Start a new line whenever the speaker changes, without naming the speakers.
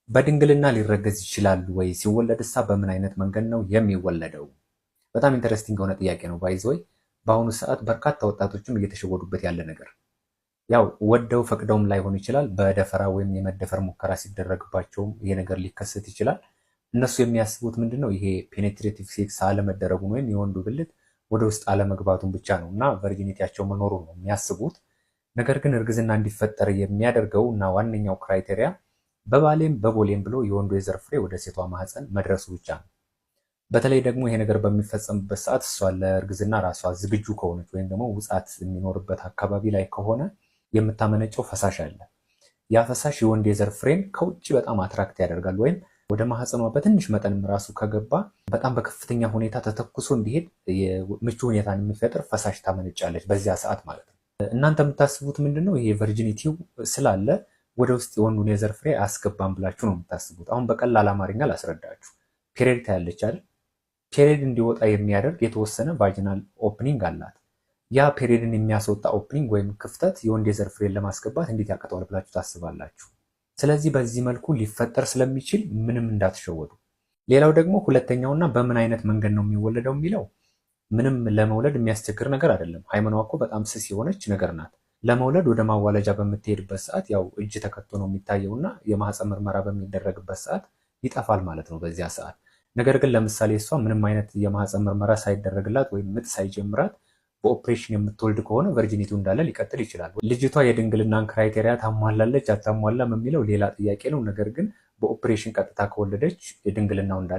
በድንግልና ሊረገዝ ይችላል ወይ? ሲወለድሳ በምን አይነት መንገድ ነው የሚወለደው? በጣም ኢንተረስቲንግ የሆነ ጥያቄ ነው። ባይዘይ በአሁኑ ሰዓት በርካታ ወጣቶችም እየተሸወዱበት ያለ ነገር፣ ያው ወደው ፈቅደውም ላይሆን ይችላል። በደፈራ ወይም የመደፈር ሙከራ ሲደረግባቸውም ይሄ ነገር ሊከሰት ይችላል። እነሱ የሚያስቡት ምንድነው? ይሄ ፔኔትሬቲቭ ሴክስ አለመደረጉን ወይም የወንዱ ብልት ወደ ውስጥ አለመግባቱን ብቻ ነው እና ቨርጂኒቲያቸው መኖሩን ነው የሚያስቡት። ነገር ግን እርግዝና እንዲፈጠር የሚያደርገው እና ዋነኛው ክራይቴሪያ በባሌም በቦሌም ብሎ የወንዱ የዘር ፍሬ ወደ ሴቷ ማህፀን መድረሱ ብቻ ነው። በተለይ ደግሞ ይሄ ነገር በሚፈጸምበት ሰዓት እሷ ለእርግዝና ራሷ ዝግጁ ከሆነች ወይም ደግሞ ውጻት የሚኖርበት አካባቢ ላይ ከሆነ የምታመነጨው ፈሳሽ አለ። ያ ፈሳሽ የወንድ የዘር ፍሬን ከውጭ በጣም አትራክት ያደርጋል፣ ወይም ወደ ማህፀኗ በትንሽ መጠንም ራሱ ከገባ በጣም በከፍተኛ ሁኔታ ተተኩሶ እንዲሄድ ምቹ ሁኔታን የሚፈጥር ፈሳሽ ታመነጫለች በዚያ ሰዓት ማለት ነው። እናንተ የምታስቡት ምንድነው? ይሄ ቨርጂኒቲው ስላለ ወደ ውስጥ የወንዱን የዘር ፍሬ አያስገባም ብላችሁ ነው የምታስቡት። አሁን በቀላል አማርኛ ላስረዳችሁ። ፔሬድ ታያለች አይደል? ፔሬድ እንዲወጣ የሚያደርግ የተወሰነ ቫጂናል ኦፕኒንግ አላት። ያ ፔሬድን የሚያስወጣ ኦፕኒንግ ወይም ክፍተት የወንድ የዘር ፍሬን ለማስገባት እንዴት ያቅተዋል ብላችሁ ታስባላችሁ? ስለዚህ በዚህ መልኩ ሊፈጠር ስለሚችል ምንም እንዳትሸወዱ። ሌላው ደግሞ ሁለተኛውና በምን አይነት መንገድ ነው የሚወለደው የሚለው ምንም ለመውለድ የሚያስቸግር ነገር አይደለም። ሃይመኗ እኮ በጣም ስስ የሆነች ነገር ናት። ለመውለድ ወደ ማዋለጃ በምትሄድበት ሰዓት ያው እጅ ተከቶ ነው የሚታየውና የማህፀን ምርመራ በሚደረግበት ሰዓት ይጠፋል ማለት ነው በዚያ ሰዓት። ነገር ግን ለምሳሌ እሷ ምንም አይነት የማህፀን ምርመራ ሳይደረግላት ወይም ምጥ ሳይጀምራት በኦፕሬሽን የምትወልድ ከሆነ ቨርጂኒቲው እንዳለ ሊቀጥል ይችላል። ልጅቷ የድንግልናን ክራይቴሪያ ታሟላለች አታሟላም የሚለው ሌላ ጥያቄ ነው። ነገር ግን በኦፕሬሽን ቀጥታ ከወለደች የድንግልናው እንዳለ